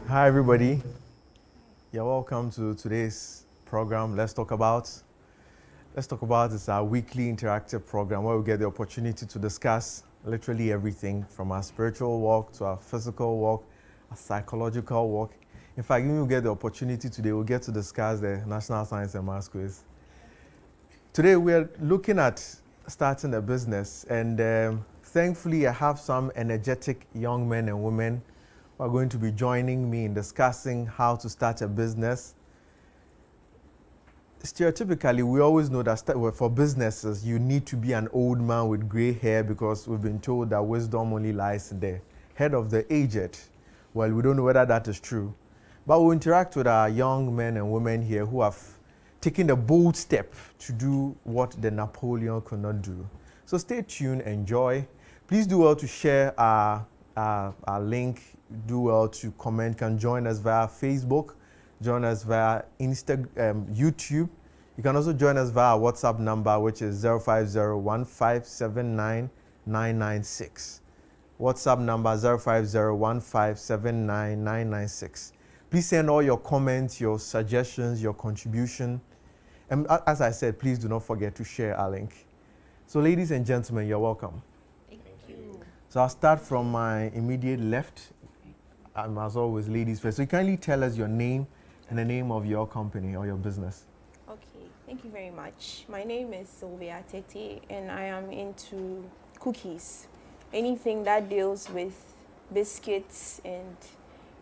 Hi, everybody. You're welcome to today's program. Let's talk about is our weekly interactive program where we get the opportunity to discuss literally everything from our spiritual walk to our physical walk, our psychological walk. In fact, when we get the opportunity today, we'll get to discuss the National Science and Maths quiz. Today, we're looking at starting a business, and thankfully, I have some energetic young men and women who are going to be joining me in discussing how to start a business. Stereotypically, we always know that for businesses, you need to be an old man with gray hair because we've been told that wisdom only lies in the head of the aged. Well, we don't know whether that is true. But we'll interact with our young men and women here who have taken the bold step to do what the Napoleon could not do. So stay tuned, enjoy. Please do well to share our link. Do well to comment. Can join us via Facebook, join us via Instagram, YouTube. You can also join us via our WhatsApp number, which is 050-1579-996. WhatsApp number 050-1579-996. Please send all your comments, your suggestions, your contribution. And as I said, please do not forget to share our link. So ladies and gentlemen, you're welcome. Thank you. So I'll start from my immediate left. As always, ladies first. So you kindly tell us your name and the name of your company or your business. Okay, thank you very much. My name is Sylvia Tete, and I am into cookies. Anything that deals with biscuits and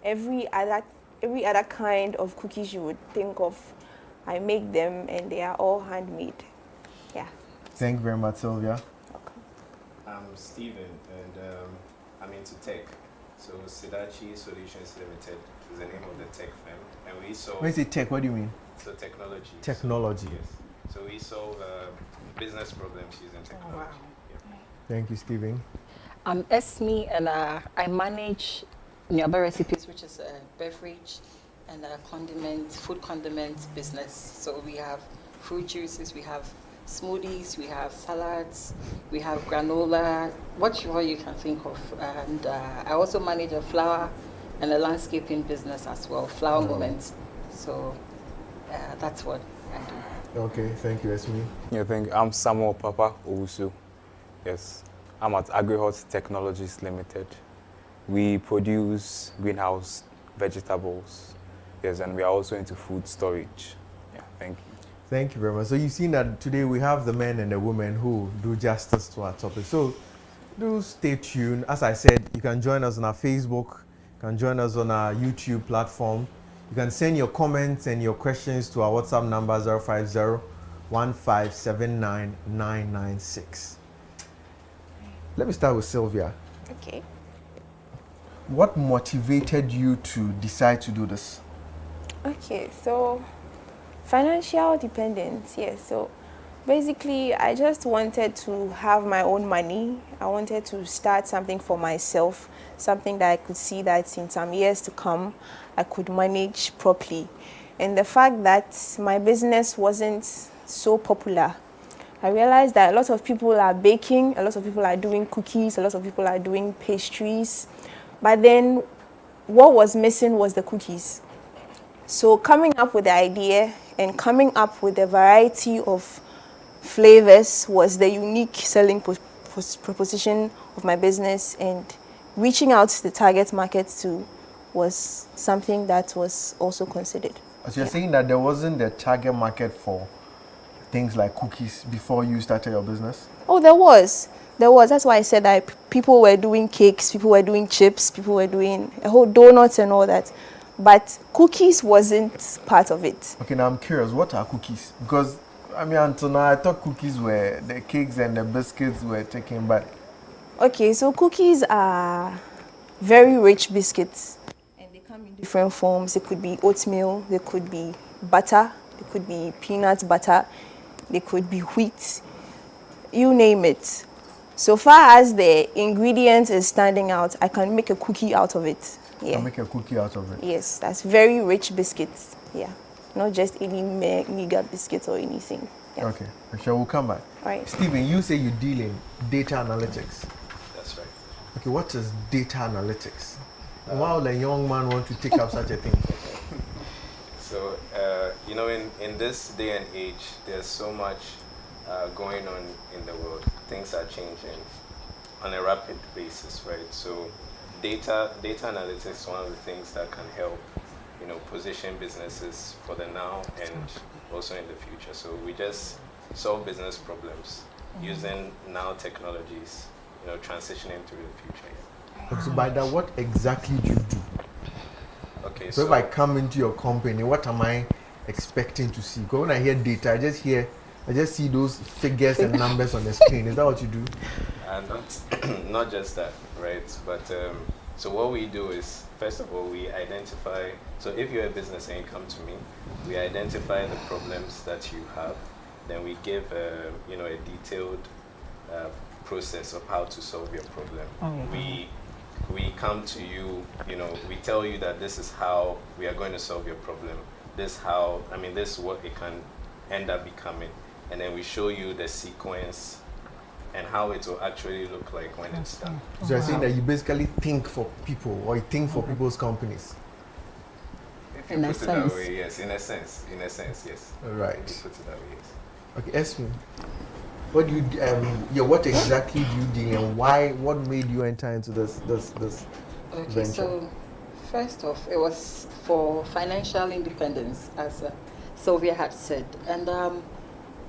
every other kind of cookies you would think of. I make them, and they are all handmade. Yeah. Thank you very much, Sylvia. Welcome. I'm Steven, and I'm into tech. So Sidachi Solutions Limited is the name of the tech firm, and we solve. When you say tech, what do you mean? So technology. Technology. So, yes. So we solve business problems using technology. Oh, wow. Yeah. Thank you, Steven. I'm Esme, and I manage Nyaba Recipes, which is a beverage and a food condiment business. So we have fruit juices, we have smoothies, we have salads, we have granola, whatever you can think of. And I also manage a flower and a landscaping business as well, Flower Moments. So that's what I do. Okay, thank you, Esme. Yeah, I'm Samuel Papa Owusu. Yes, I'm at AgriHot Technologies Limited. We produce greenhouse vegetables. Yes, and we are also into food storage. Yeah, thank you. Thank you very much. So you've seen that today we have the men and the women who do justice to our topic. So do stay tuned. As I said, you can join us on our Facebook, you can join us on our YouTube platform. You can send your comments and your questions to our WhatsApp number 050-1579-996. Let me start with Sylvia. Okay. What motivated you to decide to do this? Okay, so financial dependence, yes. So basically, I just wanted to have my own money. I wanted to start something for myself, something that I could see that in some years to come, I could manage properly. And the fact that my business wasn't so popular, I realized that a lot of people are baking, a lot of people are doing cookies, a lot of people are doing pastries. But then what was missing was the cookies. So coming up with the idea and coming up with a variety of flavors was the unique selling proposition of my business, and reaching out to the target market too was something that was also considered. So you're saying that there wasn't a target market for things like cookies before you started your business? Oh, there was. That's why I said that people were doing cakes, people were doing chips, people were doing a whole donuts and all that. But cookies wasn't part of it. Okay, now I'm curious, what are cookies? Because, I mean, until now, I thought cookies were the cakes and the biscuits were taken, but... Okay, so cookies are very rich biscuits. And they come in different forms. It could be oatmeal, they could be butter, they could be peanut butter, they could be wheat, you name it. So far as the ingredient is standing out, I can make a cookie out of it. Yeah. I'll make a cookie out of it. Yes, that's very rich biscuits. Yeah, not just any meager biscuits or anything. Yeah. Okay, sure, we'll come back. All right. Steven, you say you deal in data analytics. That's right. Okay, what is data analytics? Why would a young man want to take up such a thing? So, you know, in this day and age, there's so much going on in the world. Things are changing on a rapid basis, right? So, data analytics is one of the things that can help, you know, position businesses for the now and also in the future. So, we just solve business problems using now technologies, you know, transitioning to the future. Yeah. Okay, so by that, what exactly do you do? Okay, So if I come into your company, what am I expecting to see? Because when I hear data, I just see those figures and numbers on the screen. Is that what you do? not just that, right? But so what we do is, first of all, we identify. So if you're a business and you come to me, we identify the problems that you have. Then we give you know, a detailed process of how to solve your problem. We come to you, you know, we tell you that this is how we are going to solve your problem. This is what it can end up becoming. And then we show you the sequence and how it will actually look like when it's done. So you're saying that you basically think for people, or you think for people's companies. If you In a put it that sense. way, yes. In a sense, yes. All right. If you put it that way, yes. Okay, Esme, what do you what exactly do you do, and why? What made you enter into this Okay, venture? so first off, it was for financial independence, as Sylvia had said. And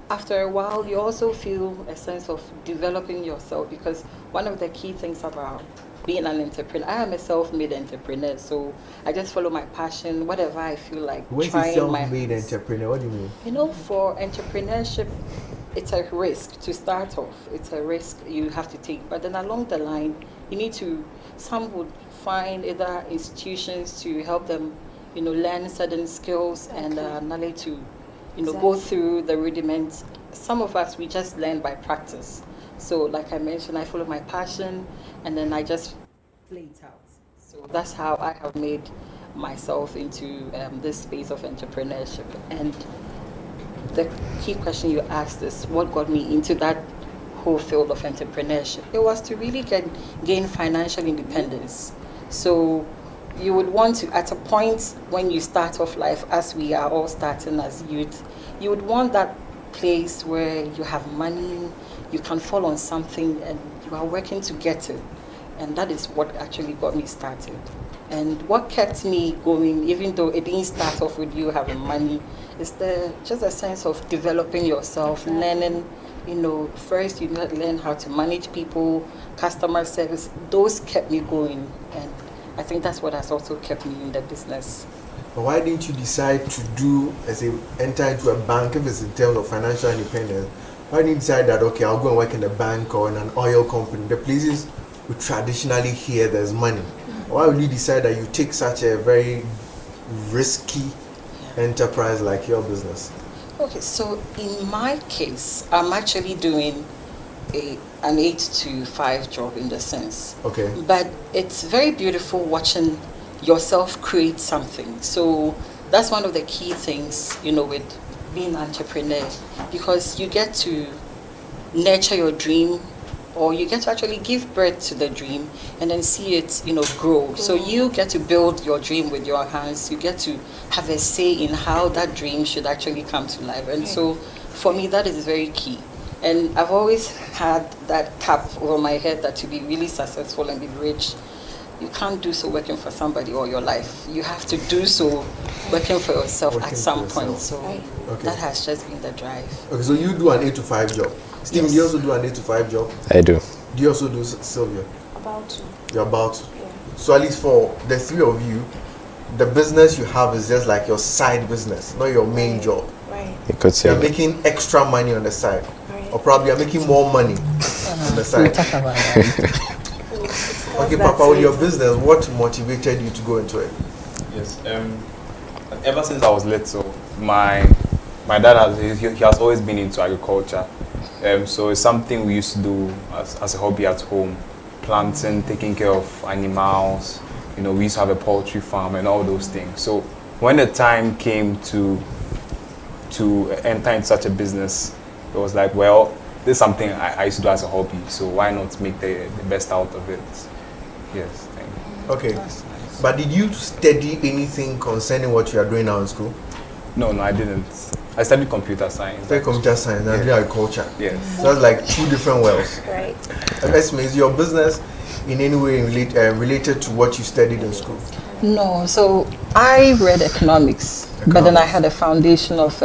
after a while, you also feel a sense of developing yourself, because one of the key things about being an entrepreneur, I am a self-made entrepreneur, so I just follow my passion, whatever I feel like When you trying say my self-made hands. entrepreneur, what do you mean? You know, for entrepreneurship, it's a risk to start off. It's a risk you have to take. But then along the line, you need to, some would find either institutions to help them, you know, learn certain skills and knowledge to, you know, go through the rudiments. Some of us, we just learn by practice. So like I mentioned, I follow my passion and then I just play it out. So that's how I have made myself into this space of entrepreneurship. And the key question you asked is what got me into that whole field of entrepreneurship. It was to really gain financial independence. So you would want to, at a point when you start off life, as we are all starting as youth, you would want that place where you have money, you can fall on something and you are working to get it. And that is what actually got me started. And what kept me going, even though it didn't start off with you having money, is just a sense of developing yourself, learning, you know, first you learn how to manage people, customer service. Those kept me going. And I think that's what has also kept me in the business. But why didn't you decide to do, enter into a bank if it's in terms of financial independence? Why didn't you decide that, okay, I'll go and work in a bank or in an oil company, the places we traditionally hear there's money? Why would you decide that you take such a very risky enterprise like your business? Okay, so in my case, I'm actually doing an 8 to 5 job in the sense. Okay. But it's very beautiful watching yourself create something. So that's one of the key things, you know, with being an entrepreneur, because you get to nurture your dream, or you get to actually give birth to the dream and then see it, you know, grow. So you get to build your dream with your hands. You get to have a say in how that dream should actually come to life. And so for me, that is very key. And I've always had that cap over my head that to be really successful and be rich, you can't do so working for somebody all your life. You have to do so working for yourself Working at some for point. yourself. So Okay. that has just been the drive. Okay, so you do an 8 to 5 job. Stephen, Yes. do you also do an 8 to 5 job? I do. Do you also do, Sylvia? About to. You're about to. Yeah. So at least for the three of you, the business you have is just like your side business, not your main Right. job. Right. You could say You're making extra money on the side. Right. Or probably you're making more money on the side. Okay, That's Papa, with your it. business, what motivated you to go into it? Yes. Ever since I was little, my dad he has always been into agriculture. So it's something we used to do as a hobby at home, planting, taking care of animals. You know, we used to have a poultry farm and all those things. So when the time came to enter into such a business, it was like, well, this is something I used to do as a hobby. So why not make the best out of it? Yes. Thank you. Okay. But did you study anything concerning what you are doing now in school? No, I didn't. I studied computer science. Study computer science and agriculture. Yes. So that's like two different worlds. Right. Esme, is your business in any way related to what you studied in school? No, so I read economics, but then I had a foundation of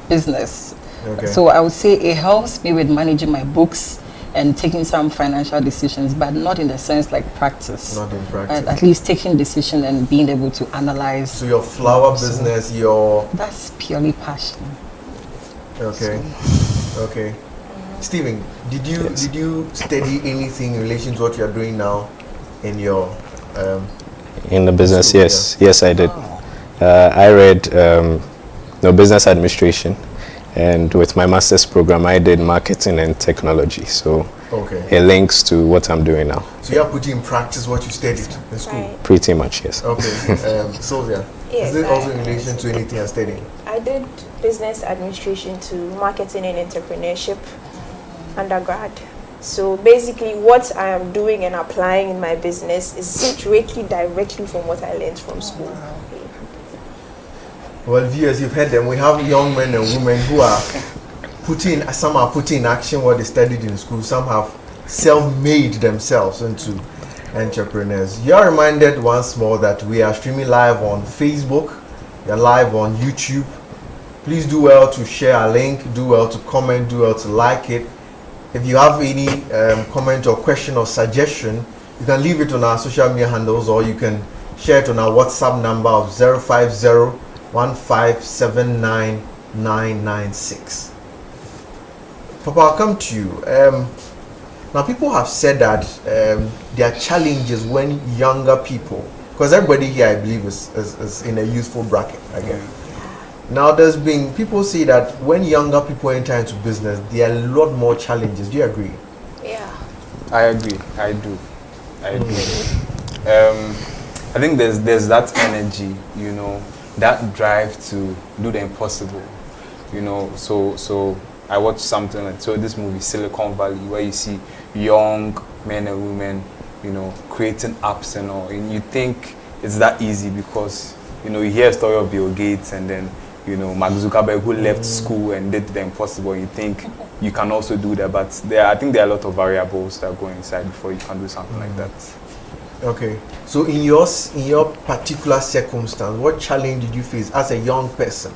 business. Okay. So I would say it helps me with managing my books and taking some financial decisions, but not in the sense like practice. Not in practice. At least taking decision and being able to analyze. So your flower business, your... That's purely passion. Okay. Okay. Stephen, did you study anything in relation to what you are doing now in your In the business, school, yes. Yes, I did. I read business administration, and with my master's program, I did marketing and technology. So okay. it links to what I'm doing now. So you are putting in practice what you studied in school? Right. Pretty much, yes. Okay. Sylvia, Yes, is it also in I- relation to anything you're studying? I did business administration to marketing and entrepreneurship undergrad. So basically what I am doing and applying in my business is directly from what I learned from school. Well, viewers, you've heard them. We have young men and women who are some are putting in action what they studied in school. Some have self-made themselves into entrepreneurs. You are reminded once more that we are streaming live on Facebook. We are live on YouTube. Please do well to share our link, do well to comment, do well to like it. If you have any comment or question or suggestion, you can leave it on our social media handles, or you can share it on our WhatsApp number of 050-1579-996. Papa, I'll come to you. Now, people have said that there are challenges when younger people, because everybody here, I believe, is in a youthful bracket, again. Now, people say that when younger people enter into business, there are a lot more challenges. Do you agree? Yeah. I agree. I do. I agree. I think there's that energy, that drive to do the impossible, So I watched something like this movie Silicon Valley, where you see young men and women, creating apps and all, and you think it's that easy because you hear a story of Bill Gates and then Mark Zuckerberg, who left school and did the impossible. You think you can also do that, but I think there are a lot of variables that go inside before you can do something like that. Okay. So in your particular circumstance, what challenge did you face as a young person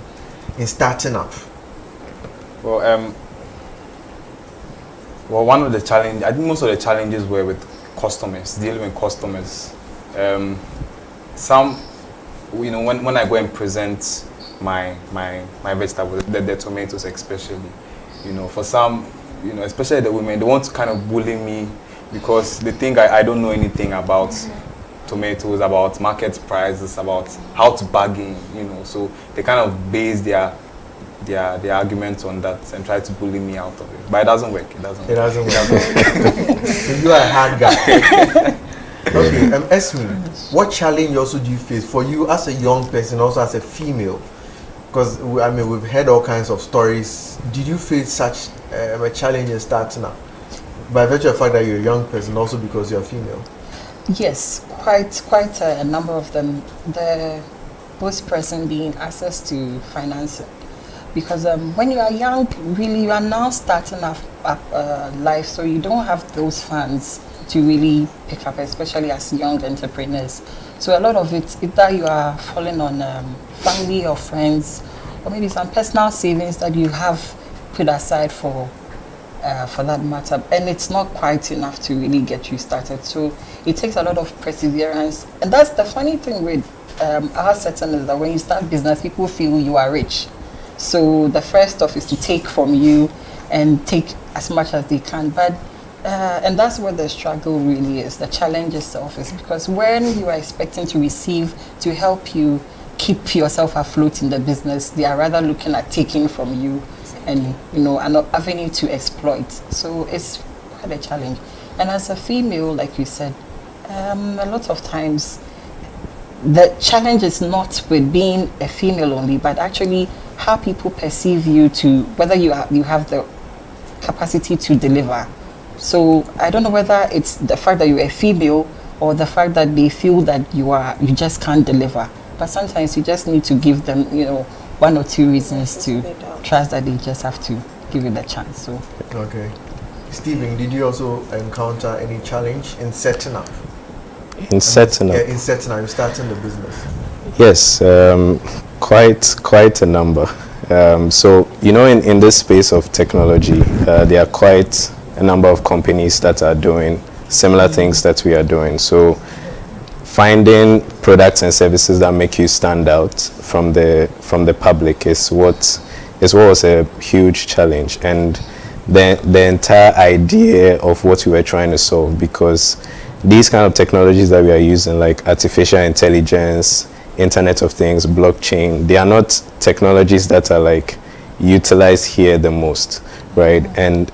in starting up? Well, one of the challenges, I think most of the challenges were with customers, dealing with customers. Some, when I go and present my vegetables, the tomatoes especially, for some, especially the women, they want to kind of bully me because they think I don't know anything about tomatoes, about market prices, about how to bargain, so they kind of base their arguments on that and try to bully me out of it. But it doesn't work. It doesn't work. So you are a hard guy. Okay, Esme, what challenge also do you face for you as a young person, also as a female? Because we've heard all kinds of stories. Did you face such a challenge in starting up? By virtue of the fact that you're a young person, also because you're female. Yes, quite a number of them. The most pressing being access to financing. Because when you are young, really, you are now starting up life, so you don't have those funds to really pick up, especially as young entrepreneurs. So a lot of it, either you are falling on family or friends, or maybe some personal savings that you have put aside for that matter, and it's not quite enough to really get you started. So it takes a lot of perseverance, and that's the funny thing with our setting is that when you start business, people feel you are rich. So the first stuff is to take from you and take as much as they can, but and that's where the struggle really is. The challenge itself is because when you are expecting to receive to help you keep yourself afloat in the business, they are rather looking at taking from you and an avenue to exploit. So it's quite a challenge. And as a female, like you said, a lot of times the challenge is not with being a female only, but actually how people perceive you, to whether you have the capacity to deliver. So I don't know whether it's the fact that you're a female or the fact that they feel that you just can't deliver. But sometimes you just need to give them, you know, 1 or 2 reasons to trust that they just have to give you the chance. So Okay. Stephen, did you also encounter any challenge in setting up? In setting up. Yeah, in setting up, starting the business. Yes, quite a number. So, you know, in this space of technology, there are quite a number of companies that are doing similar things that we are doing. So, finding products and services that make you stand out from the public is what was a huge challenge, and the entire idea of what we were trying to solve, because these kind of technologies that we are using, like artificial intelligence, Internet of Things, blockchain, they are not technologies that are like utilized here the most, right? And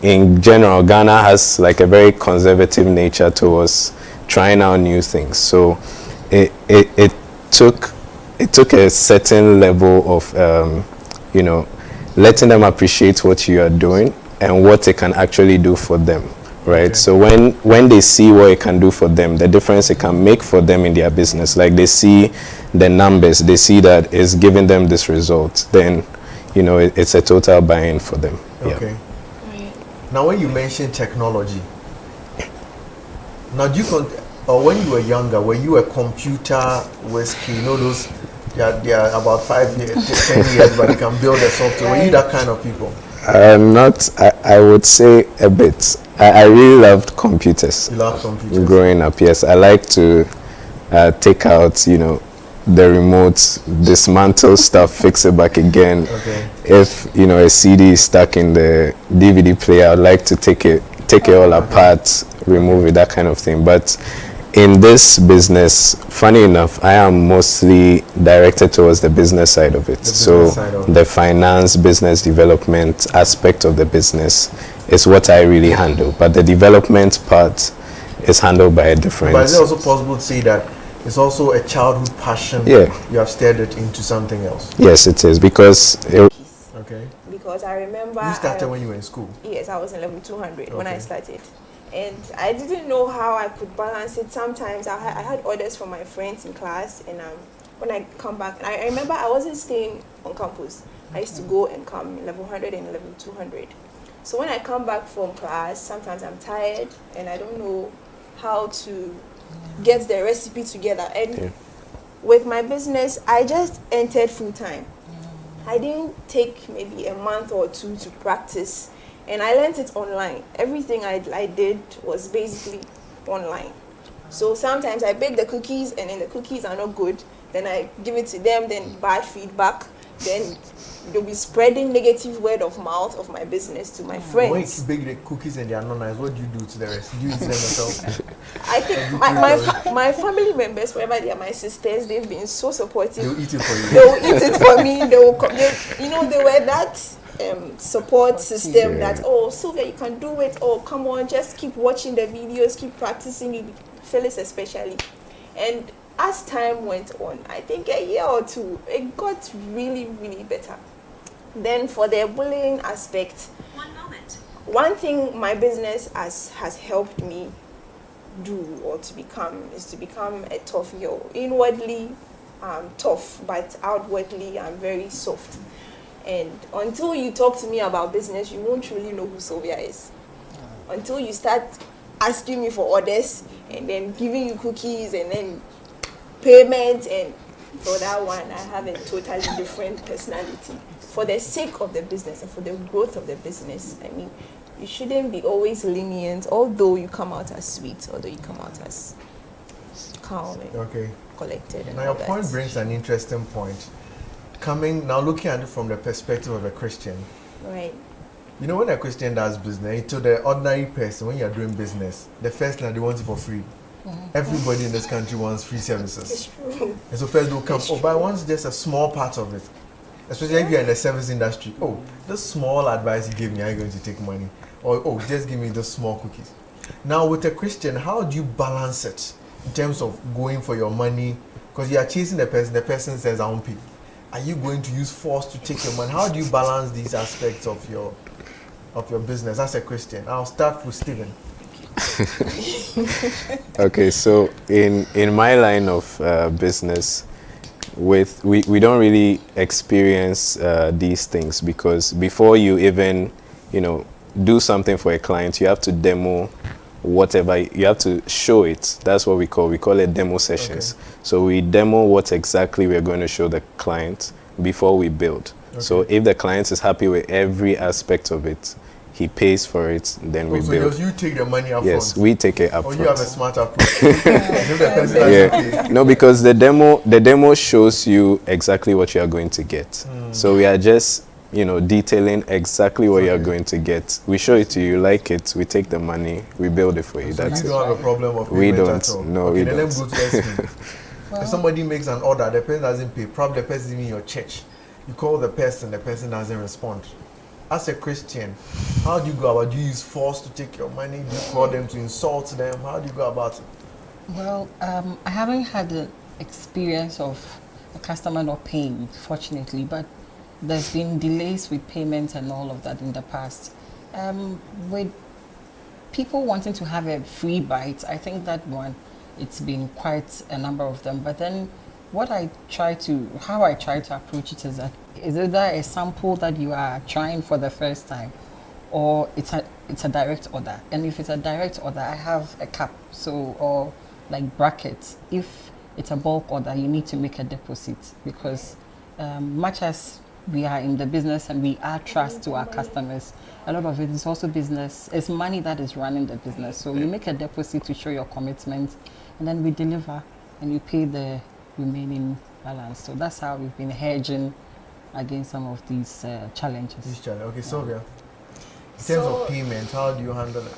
in general, Ghana has like a very conservative nature towards trying out new things. So it took a certain level of you know, letting them appreciate what you are doing and what it can actually do for them, right? Okay. So when they see what it can do for them, the difference it can make for them in their business, like they see the numbers, they see that it's giving them this result, then, you know, it's a total buy-in for them. Okay. Yeah. Right. Now, when you mention technology, now or when you were younger, were you a computer whiskey? You know those, they are about 5 years, 10 years, but they can build a software. Were you that kind of people? I would say a bit. I really loved computers. You loved computers? Growing up, yes. I like to take out, you know, the remote, dismantle stuff, fix it back again. Okay. If, you know, a CD is stuck in the DVD player, I'd like to take it all apart, remove it, that kind of thing. But in this business, funny enough, I am mostly directed towards the business side of it. So the finance, business development aspect of the business is what I really handle. But the development part is handled by a different... But is it also possible to say that it's also a childhood passion? Yeah. You have steered it into something else? Yes, it is, because... Okay. Because I remember... You started when you were in school? Yes, I was in level 200 when I Okay. started. And I didn't know how I could balance it. Sometimes I had orders from my friends in class, and when I come back, and I remember I wasn't staying on campus. I used to go and come level 100 and level 200. So when I come back from class, sometimes I'm tired and I don't know how to get the recipe together. And with my business, I just entered full time. I didn't take maybe a month or 2 to practice. And I learned it online. Everything I did was basically online. So sometimes I bake the cookies, and then the cookies are not good. Then I give it to them, then bad feedback. Then they'll be spreading negative word of mouth of my business to my friends. When you bake the cookies and they are not nice, what do you do to the rest? Do you eat them yourself? I think my family members, wherever they are, my sisters, they've been so supportive. They'll eat it for you. They'll eat it for me. They were that support system that, oh, Sylvia, you can do it. Oh, come on, just keep watching the videos, keep practicing, Phyllis especially. And as time went on, I think a year or 2, it got really, really better. Then for the bullying aspect, one thing my business has helped me do or to become is to become a tough yo. Inwardly, I'm tough, but outwardly, I'm very soft. And until you talk to me about business, you won't really know who Sylvia is. Until you start asking me for orders and then giving you cookies and then payment, and for that one, I have a totally different personality. For the sake of the business and for the growth of the business, I mean, you shouldn't be always lenient, although you come out as sweet, although you come out as calm and collected. And now your point brings an interesting point. Looking at it from the perspective of a Christian. Right. You know, when a Christian does business, to the ordinary person, when you're doing business, the first thing they want it for free. Everybody in this country wants free services. It's true. And so first they'll come, but I want just a small part of it. Especially if you're in the service industry. Oh, this small advice you gave me, are you going to take money? Or, oh, just give me those small cookies. Now with a Christian, how do you balance it in terms of going for your money? Because you are chasing the person says, I won't pay. Are you going to use force to take your money? How do you balance these aspects of your business as a Christian? I'll start with Stephen. Okay, so in my line of business, we don't really experience these things, because before you even do something for a client, you have to demo whatever, you have to show it. That's what we call it demo sessions. Okay. So we demo what exactly we're going to show the client before we build. So Okay. if the client is happy with every aspect of it, he pays for it, then we So build. you take the money up Yes, front. we take it up Or front. you have a smart approach. If the person doesn't pay. Yeah, no, because the demo shows you exactly what you are going to get. So we are just detailing exactly what you are Okay. going to get. We show it to you, like it, we take the money, we build it for you. So That's you it. don't have a problem of We payment don't. at all. No, okay, we then let me don't. go to Esme. If somebody makes an order, the person doesn't pay. Probably the person is in your church. You call the person doesn't respond. As a Christian, how do you go about? Do you use force to take your money? Do you call them to insult them? How do you go about it? Well, I haven't had an experience of a customer not paying, fortunately, but there's been delays with payments and all of that in the past. With people wanting to have a free bite, I think that one, it's been quite a number of them. But then how I try to approach it is that is either a sample that you are trying for the first time, or it's a direct order. And if it's a direct order, I have a cap, or like brackets. If it's a bulk order, you need to make a deposit, because much as we are in the business and we are trust to our customers, a lot of it is also business. It's money that is running the business. So you make a deposit to show your commitment, and then we deliver, and you pay the remaining balance. So that's how we've been hedging against some of these challenges. This challenge. Okay, Sylvia. In terms of payment, how do you handle it?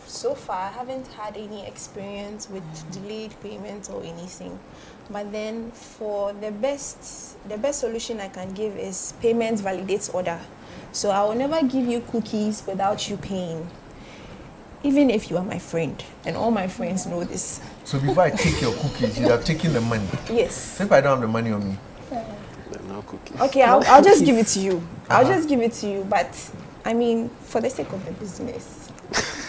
So far, I haven't had any experience with delayed payments or anything. But then, for the best solution I can give is payment validates order. So I will never give you cookies without you paying, even if you are my friend, and all my friends know this. So before I take your cookies, you have taken the money. Yes. So if I don't have the money on me, No cookies. Okay, I'll just give it to you. I'll just give it to you. But I mean, for the sake of the business.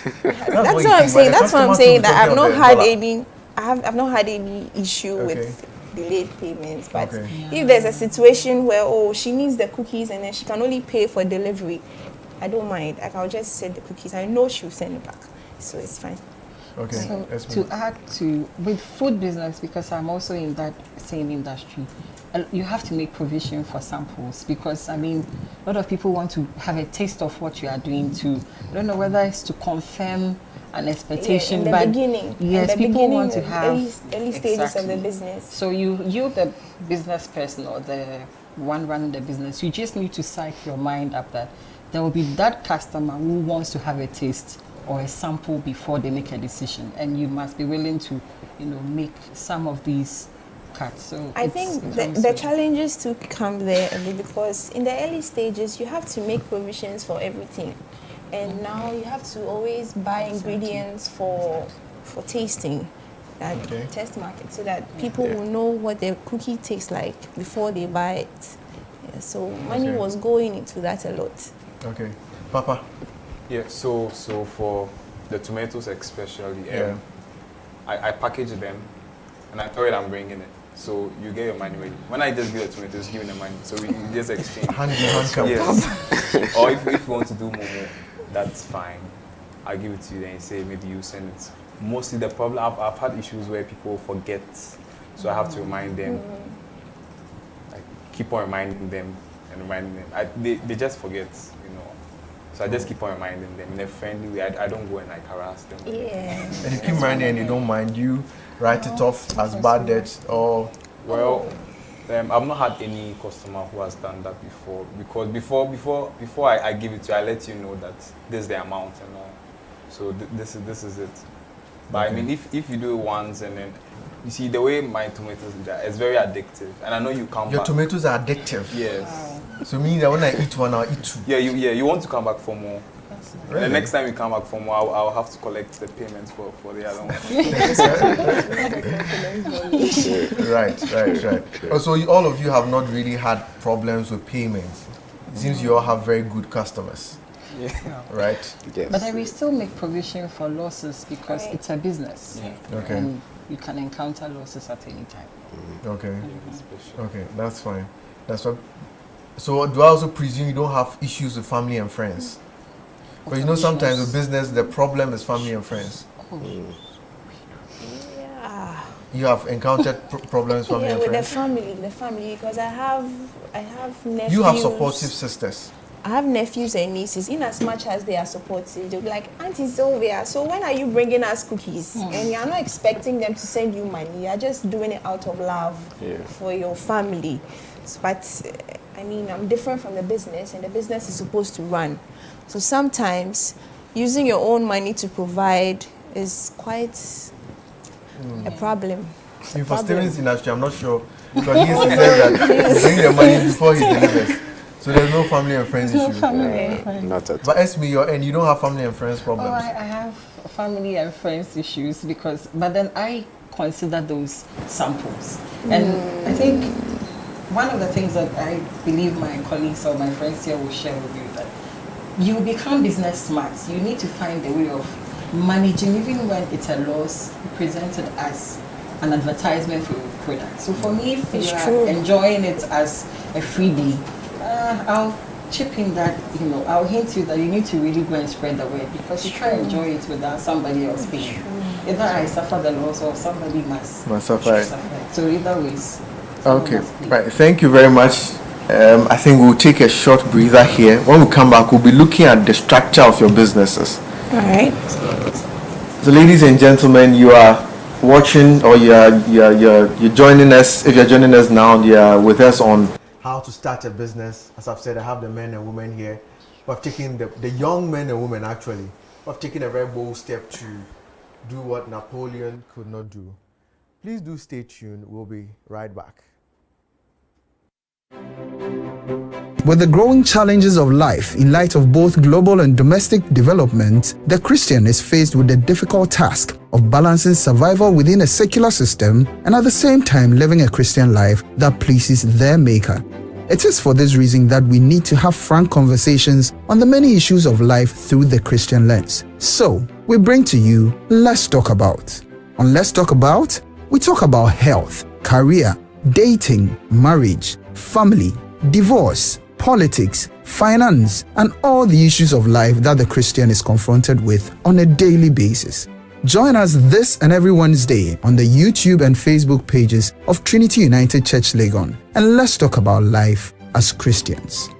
That's what you what I'm think, saying. but the That's what I'm customer saying. too That is I've not talking had about the any. I've not had any issue Okay. with delayed payments. But Okay. if there's a situation where she needs the cookies and then she can only pay for delivery, I don't mind. Like, I'll just send the cookies. I know she'll send it back, so it's fine. okay. So let's to move. add to with food business, because I'm also in that same industry, you have to make provision for samples, because I mean a lot of people want to have a taste of what you are doing too. I don't know whether it's to confirm an expectation, in the but beginning, yes, in the people want to beginning, have early stages of the Exactly. business. So you the business person or the one running the business, you just need to psych your mind up that there will be that customer who wants to have a taste or a sample before they make a decision, and you must be willing to, make some of these cuts. So I it think comes the with- challenges to come there a bit, because in the early stages you have to make provisions for everything, and now you have to always buy ingredients for tasting and Okay. test market, so that people will know what their cookie tastes like before they buy it. Yeah, so money Okay. was going into that a lot. Okay. Papa. Yeah, so for the tomatoes especially, Yeah. I package them and I tell you I'm bringing it. So you get your money ready. When I just give the tomatoes, give me the money. So we just exchange. Hand in hand come. Yes. Or if you want to do more, that's fine. I'll give it to you, then you say maybe you send it. Mostly the problem, I've had issues where people forget, so I have to remind them. Like, keep on reminding them and reminding them. They just forget, So I just keep on reminding them in a friendly way. I don't go and like harass them. Yeah. And you keep reminding and they don't mind, you write it off as bad debt or Well, I've not had any customer who has done that before, because before I give it to you, I let you know that this is the amount and all. So this is it. But I mean, if you do it once and then, you see the way my tomatoes do that, it's very addictive, and I know you come your back. tomatoes are addictive. Yes. So meaning that when I eat one, I'll eat two. Yeah, you want to come back for more. Really? The next time you come back for more, I'll have to collect the payments for the other one. Right. Oh, so all of you have not really had problems with payments. It seems you all have very good customers. right? Yes. But then we still make provision for losses because Right. it's a business. Okay. And you can encounter losses at any time. Okay. Okay, that's fine. That's what. So do I also presume you don't have issues with family and friends? But you know, sometimes with business, the problem is family and friends. Yeah. You have encountered problems with family Yeah, and with friends. the family, because I have nephews. You have supportive sisters. I have nephews and nieces. In as much as they are supportive, they'll be like, Auntie Sylvia, so when are you bringing us cookies? And you're not expecting them to send you money. You're just doing it out of love for your family. But I mean, I'm different from the business, and the business is supposed to run. So sometimes using your own money to provide is quite a problem. I mean, for Steven's industry, I'm not sure, because he used to say that he bring the money before he delivers. So there's no family and friends issue. Not at all. But Esme, your end, you don't have family and friends Oh, problems. I have family and friends issues but then I consider those samples. And I think one of the things that I believe my colleagues or my friends here will share with you is that you become business smart. You need to find a way of managing, even when it's a loss, present it as an advertisement for your product. So for me, if It's you true. are enjoying it as a freebie, I'll chip in that, I'll hint you that you need to really go and spread the word, because you can't enjoy it without somebody else paying. Either I suffer the loss or somebody must Suffer it. suffer it. So either ways. someone Okay, must pay. right. Thank you very much. I think we'll take a short breather here. When we come back, we'll be looking at the structure of your businesses. All right. So, ladies and gentlemen, you are watching, or you're joining us. If you're joining us now, you're with us on how to start a business. As I've said, I have the men and women here. We've taken the young men and women actually. We've taken a very bold step to do what Napoleon could not do. Please do stay tuned. We'll be right back. With the growing challenges of life in light of both global and domestic development, the Christian is faced with the difficult task of balancing survival within a secular system and at the same time living a Christian life that pleases their Maker. It is for this reason that we need to have frank conversations on the many issues of life through the Christian lens. So, we bring to you Let's Talk About. On Let's Talk About, we talk about health, career, dating, marriage, family, divorce, politics, finance, and all the issues of life that the Christian is confronted with on a daily basis. Join us this and every Wednesday on the YouTube and Facebook pages of Trinity United Church Legon, and let's talk about life as Christians.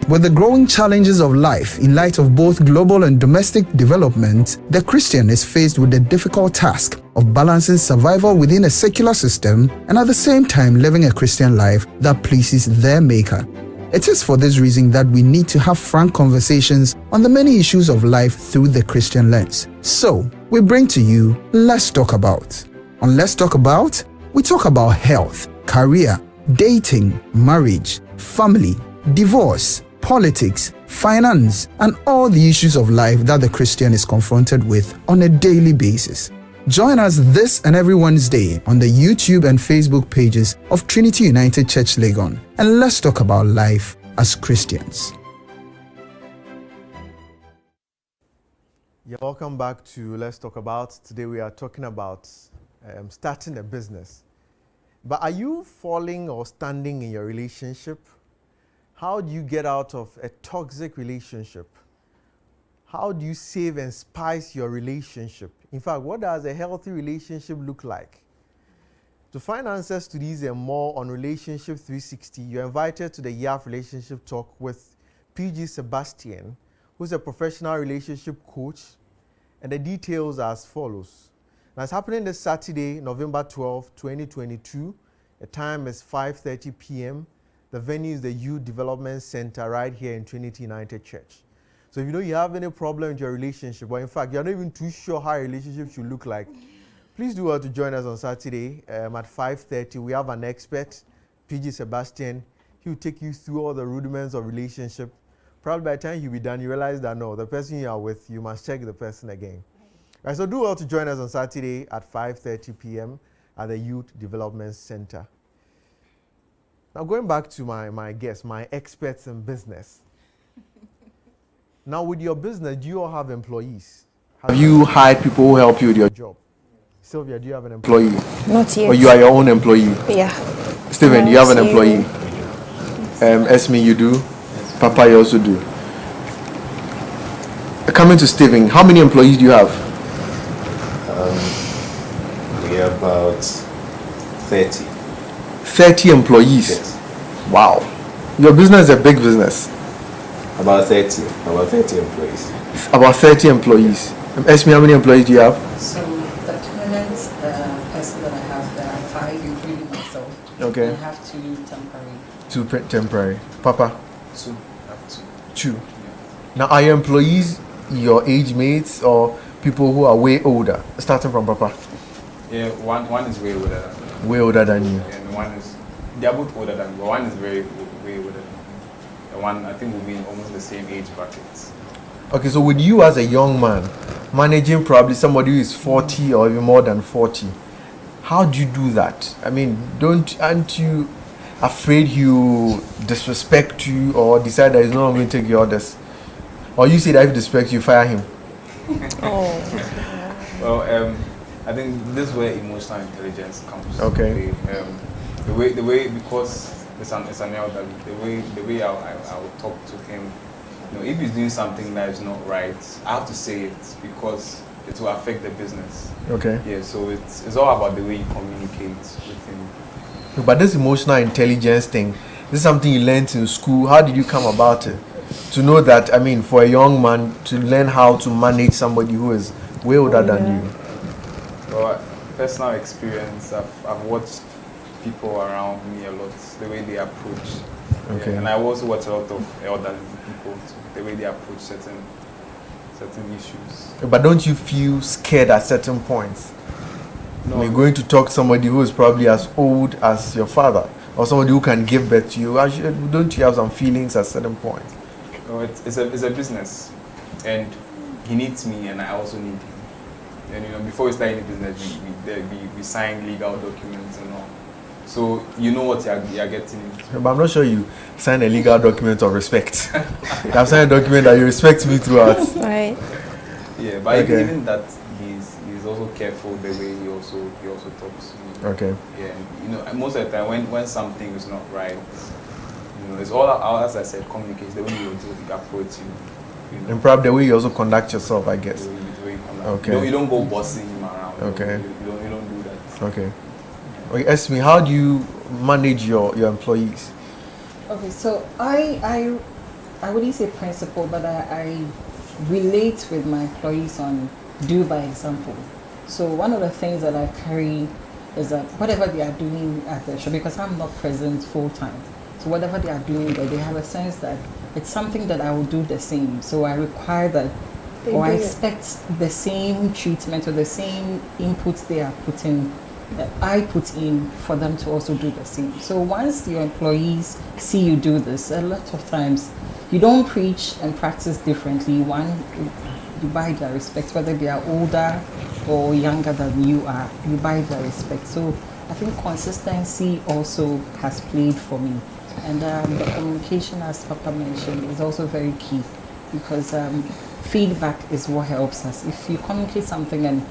With the growing challenges of life in light of both global and domestic development, the Christian is faced with the difficult task of balancing survival within a secular system and at the same time living a Christian life that pleases their Maker. It is for this reason that we need to have frank conversations on the many issues of life through the Christian lens. So, we bring to you Let's Talk About. On Let's Talk About, we talk about health, career, dating, marriage, family, divorce, politics, finance, and all the issues of life that the Christian is confronted with on a daily basis. Join us this and every Wednesday on the YouTube and Facebook pages of Trinity United Church Legon, and let's talk about life as Christians. Yeah, welcome back to Let's Talk About. Today we are talking about starting a business. But are you falling or standing in your relationship? How do you get out of a toxic relationship? How do you save and spice your relationship? In fact, what does a healthy relationship look like? To find answers to these and more on Relationship 360, you're invited to the YAF Relationship Talk with PG Sebastian, who's a professional relationship coach, and the details are as follows. Now, it's happening this Saturday, November 12, 2022. The time is 5:30 p.m. The venue is the Youth Development Center right here in Trinity United Church. So if you know you have any problem with your relationship, or in fact, you're not even too sure how a relationship should look like, please do well to join us on Saturday at 5:30. We have an expert, PG Sebastian. He'll take you through all the rudiments of relationship. Probably by the time you'll be done, you realize that no, the person you are with, you must check the person again. Right, so do well to join us on Saturday at 5:30 p.m. at the Youth Development Center. Now going back to my guests, my experts in business. Now with your business, do you all have employees? Have you hired people who help you with your job? Sylvia, do you have an employee? Not yet. Or you are your own employee? Yeah. Stephen, No, you have an it's you. employee? Esme, you do? Papa, you also do? Coming to Stephen, how many employees do you have? We have about 30. 30 employees? Yes. Wow. Your business is a big business. About 30 employees. About 30 employees. Esme, how many employees do you have? So the permanent person that I have, there are 5, including myself. Okay. I have 2 temporary. 2 temporary. Papa? 2. I have 2. 2. Now, are your employees your age mates or people who are way older? Starting from Papa. Yeah, one is way older than me. Way older than you. And one is, they are both older than me, but one is way older than me. The one, I think, will be in almost the same age brackets. Okay, so with you as a young man, managing probably somebody who is 40 or even more than 40, how do you do that? I mean, aren't you afraid he'll disrespect you or decide that he's not going to take your orders? Or you say that if he disrespects you, fire him? Well, I think this is where emotional intelligence comes. Okay. The way because it's an elder, the way I will talk to him, you know, if he's doing something that is not right, I have to say it because it will affect the business. Okay. Yeah, so it's all about the way you communicate with him. But this emotional intelligence thing, this is something you learned in school. How did you come about it? To know that, I mean, for a young man to learn how to manage somebody who is way older than you. Well, personal experience, I've watched people around me a lot, the way they approach. Okay. Yeah, and I also watch a lot of elderly people, the way they approach certain issues. But don't you feel scared at certain points? No, I mean, going to talk to somebody who is probably as old as your father or somebody who can give birth to you, don't you have some feelings at certain points? no, it's a business, and he needs me, and I also need him. And you know, before we start any business, we sign legal documents and all. So you know what you're getting into. But I'm not sure you signed a legal document of respect. You have signed a document that you respect me throughout. Right. Yeah, but Okay. even that, he's also careful the way he also talks to me. Okay. Yeah, and, you know, most of the time when something is not right, you know, it's all, as I said, communication. The way you approach you know, And probably the way you also conduct yourself, I guess. the way you conduct. Okay. You don't go bossing him around. Okay. You don't do that. Okay. Okay, Esme, how do you manage your employees? Okay, so I wouldn't say principle, but I relate with my employees on do by example. So one of the things that I carry is that whatever they are doing at the shop, because I'm not present full time, so whatever they are doing there, they have a sense that it's something that I will do the same. So I require that, or I expect the same treatment or the same inputs they are putting, that I put in for them to also do the same. So once your employees see you do this, a lot of times you don't preach and practice differently. One, you buy their respect, whether they are older or younger than you are, you buy their respect. So I think consistency also has played for me. And the communication, as Papa mentioned, is also very key because feedback is what helps us. If you communicate something and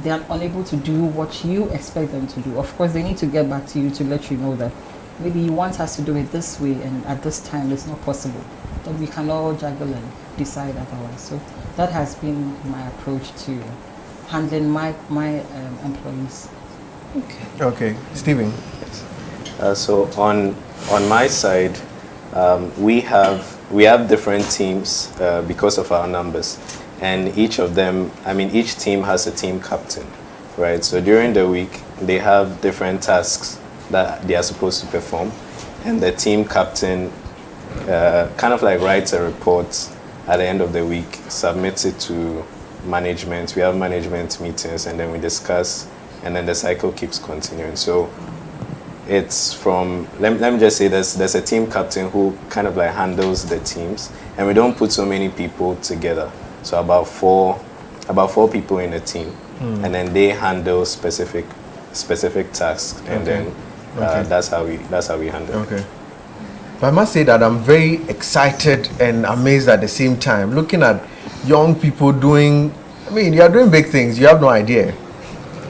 they are unable to do what you expect them to do, of course they need to get back to you to let you know that maybe you want us to do it this way and at this time it's not possible. But we can all juggle and decide otherwise. So that has been my approach to handling my employees. Okay, Stephen. So on my side, we have different teams because of our numbers, and each of them, I mean, each team has a team captain, right? So during the week, they have different tasks that they are supposed to perform, and the team captain kind of like writes a report at the end of the week, submits it to management. We have management meetings, and then we discuss, and then the cycle keeps continuing. So it's from, let me just say there's a team captain who kind of like handles the teams, and we don't put so many people together. So about four people in a team, and then they handle specific tasks, and then Okay. That's how we handle it. Okay. But I must say that I'm very excited and amazed at the same time. Looking at young people doing, I mean, you are doing big things. You have no idea.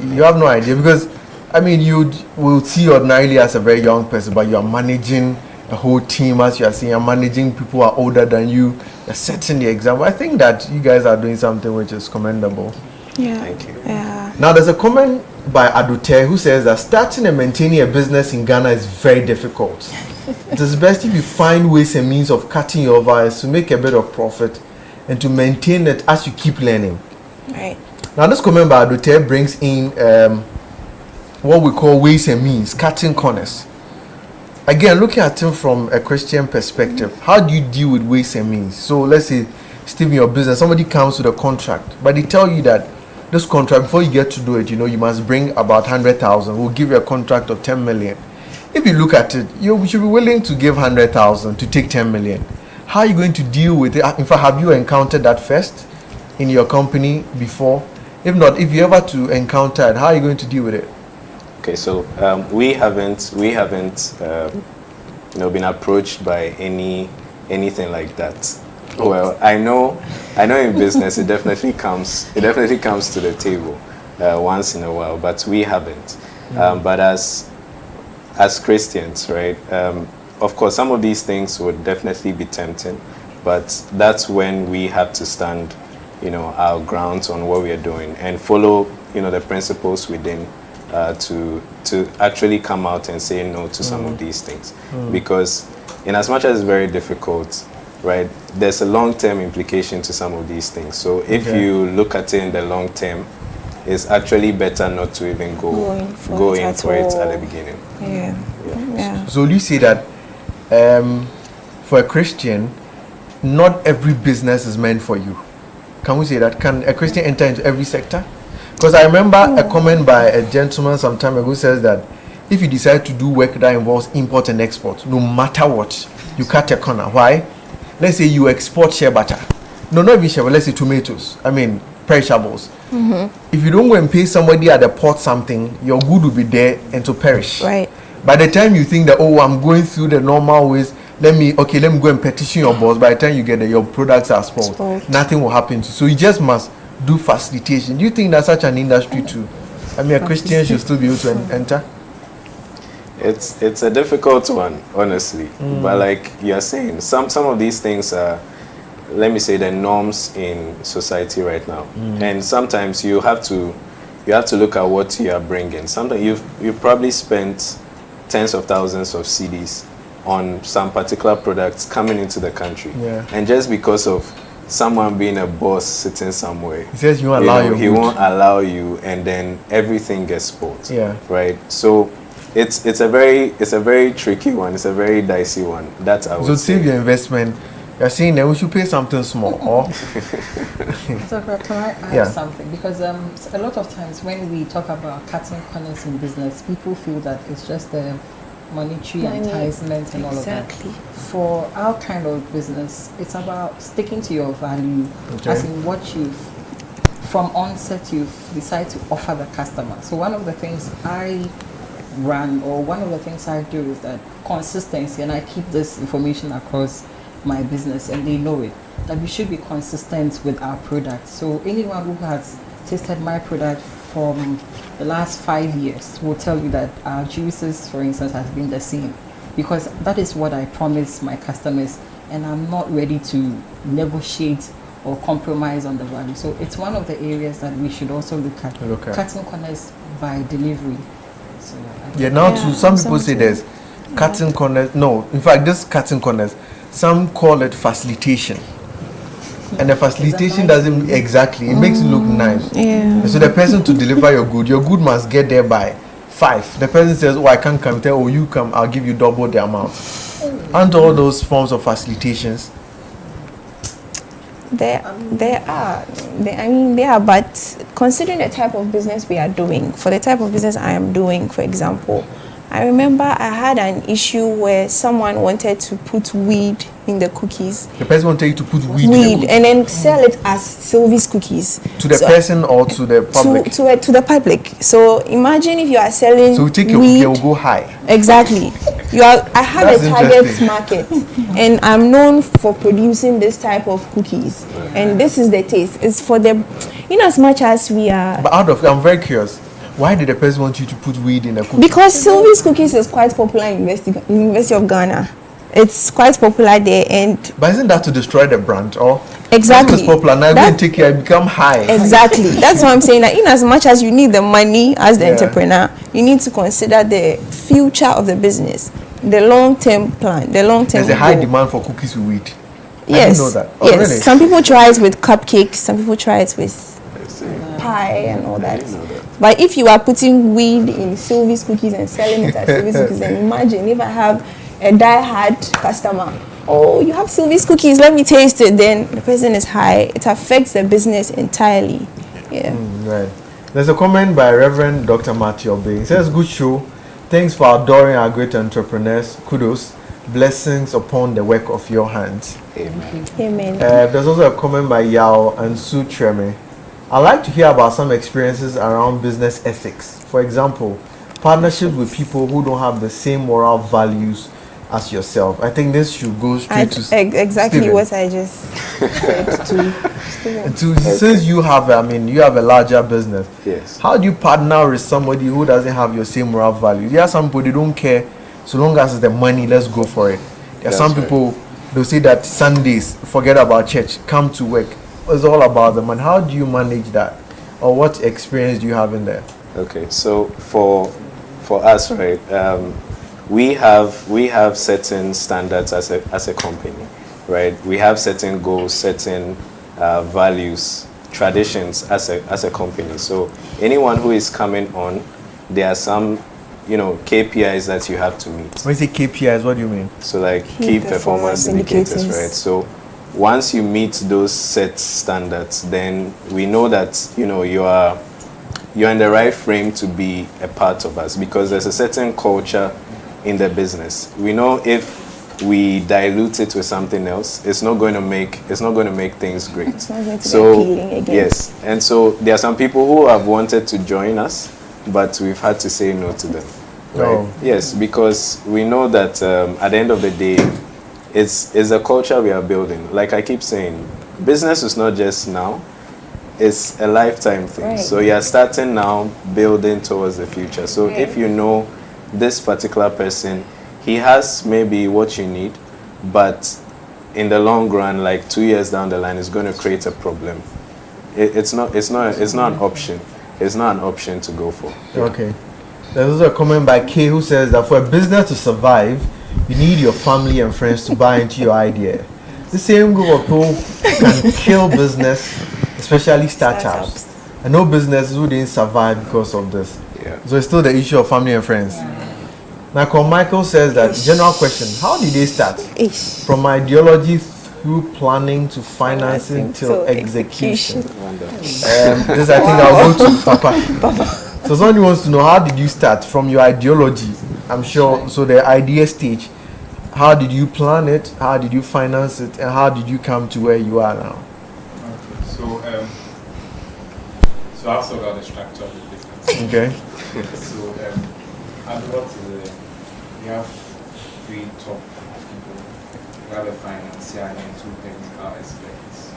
You have no idea because, I mean, you will see ordinarily as a very young person, but you are managing a whole team, as you are saying. You're managing people who are older than you. You're setting the example. I think that you guys are doing something which is commendable. Yeah. Thank you. Yeah. Now, there's a comment by Adute who says that starting and maintaining a business in Ghana is very difficult. It is best if you find ways and means of cutting your overheads to make a bit of profit and to maintain it as you keep learning. Right. Now, this comment by Adute brings in what we call ways and means, cutting corners. Again, looking at it from a Christian perspective, how do you deal with ways and means? So, let's say, Steve, in your business, somebody comes with a contract, but they tell you that this contract, before you get to do it, you know, you must bring about 100,000. We'll give you a contract of 10 million. If you look at it, you should be willing to give 100,000 to take 10 million. How are you going to deal with it? In fact, have you encountered that first in your company before? If not, if you ever to encounter it, how are you going to deal with it? Okay, so we haven't been approached by anything like that. Well, I know in business it definitely comes to the table once in a while, but we haven't. But as Christians, right? Of course, some of these things would definitely be tempting, but that's when we have to stand, our grounds on what we are doing and follow, the principles within to actually come out and say no to some of these things, because in as much as it's very difficult, right, there's a long-term implication to some of these things. So if you look at it in the long term, it's actually better not to even go in for it at the beginning. Yeah. So you see that for a Christian, not every business is meant for you. Can we say that? Can a Christian enter into every sector? Because I remember a comment by a gentleman some time ago says that if you decide to do work that involves import and export, no matter what, you cut a corner. Why? Let's say you export shea butter. No, not even shea, but let's say tomatoes. I mean, perishables. If you don't go and pay somebody at the port something, your good will be there and to perish. Right. By the time you think that, oh, I'm going through the normal ways, let me go and petition your boss. By the time you get there, your products are spoiled. Nothing will happen to you. So you just must do facilitation. Do you think that's such an industry too? I mean, a Christian should still be able to enter? It's a difficult one, honestly. But like you're saying, some of these things are, let me say, the norms in society right now. And sometimes you have to look at what you are bringing. Sometimes you've probably spent tens of thousands of cedis on some particular products coming into the country. And just because of someone being a boss sitting somewhere, he says he won't allow you, and then everything gets spoiled. Right? So it's a very tricky one. It's a very dicey one. That's how. So save your investment. You're saying that we should pay something small, or? So can I add something? Because a lot of times when we talk about cutting corners in business, people feel that it's just the monetary enticement and all of that. For our kind of business, it's about sticking to your value, as in what from onset you've decided to offer the customer. So one of the things I do is that consistency, and I keep this information across my business and they know it, that we should be consistent with our product. So anyone who has tasted my product from the last 5 years will tell you that our juices, for instance, has been the same, because that is what I promise my customers, and I'm not ready to negotiate or compromise on the value. So it's one of the areas that we should also look at. Cutting corners by delivery. So to some people say there's cutting corners. No, in fact, this cutting corners, some call it facilitation. And the facilitation doesn't exactly, it makes it look nice. And so the person to deliver your good must get there by 5. The person says, oh, I can't come. Tell, oh, you come, I'll give you double the amount. Aren't all those forms of facilitations? There are, but considering the type of business we are doing, for the type of business I am doing, for example, I remember I had an issue where someone wanted to put weed in the cookies. The person will tell you to put weed in the cookie. And then sell it as Sylvie's cookies. To the person or to the public? To the public. So imagine if you are selling So we take your weed. cookie and we'll go high. Exactly. I have That's a target interesting. market, and I'm known for producing this type of cookies. And this is the taste. It's for the, in as much as we are. But I'm very curious. Why did the person want you to put weed in a cookie? Because Sylvie's cookies is quite popular in University of Ghana. It's quite popular there, and But isn't that to destroy the brand? Or exactly. It's popular now. Go and take care, become high. Exactly. That's what I'm saying. That in as much as you need the money as the Yeah. entrepreneur, you need to consider the future of the business, the long-term plan, the long-term There's a high goal. demand for cookies with weed. I Yes. didn't know that. Oh, Yes. really? Some people try it with cupcakes. Some people try it with pie and all that. But if you are putting weed in Sylvie's cookies and selling it as Sylvie's cookies, then imagine if I have a die-hard customer. Oh, you have Sylvie's cookies, let me taste it. Then the person is high. It affects the business entirely. Yeah. Right. There's a comment by Reverend Dr. Matthew Obey. He says, "Good show. Thanks for adoring our great entrepreneurs. Kudos. Blessings upon the work of your hands." Amen. There's also a comment by Yao and Sue Treme. I'd like to hear about some experiences around business ethics. For example, partnerships with people who don't have the same moral values as yourself. I think this should go straight to exactly Stephen. what I just said to Stephen. Since you have a larger business. Yes. How do you partner with somebody who doesn't have your same moral values? There are some people, they don't care. So long as it's the money, let's go for it. There are some people, they'll say that Sundays, forget about church, come to work. It's all about the money. How do you manage that? Or what experience do you have in there? Okay, so for us, right, we have certain standards as a company, right? We have certain goals, certain values, traditions as a company. So anyone who is coming on, there are some, KPIs that you have to meet. When you say KPIs, what do you mean? So like key performance indicators, right? So once you meet those set standards, then we know that you're in the right frame to be a part of us, because there's a certain culture in the business. We know if we dilute it with something else, it's not going to make things great. It's not going to be appealing again. Yes, and so there are some people who have wanted to join us, but we've had to say no to them. Right? Oh. Yes, because we know that at the end of the day, it's a culture we are building. Like I keep saying, business is not just now, it's a lifetime thing. Right. So you're starting now, building towards the future. So Right. if you know this particular person, he has maybe what you need, but in the long run, like 2 years down the line, it's going to create a problem. It's not an option. It's not an option to go for. Okay. There's also a comment by Kay who says that for a business to survive, you need your family and friends to buy into your idea. The same group of people can kill business, especially startups. I know businesses who didn't survive because of this. Yeah. So it's still the issue of family and friends. Now, Michael says that, general question, how did they start? Ish. From ideology through planning to financing till execution. This I think I'll go to Papa. So somebody wants to know, how did you start from your ideology? I'm sure, so the idea stage, how did you plan it, how did you finance it, and how did you come to where you are now? Okay. So I've still got the structure of the business. Okay. So at what we have 3 top people. We have a financier and 2 technical experts.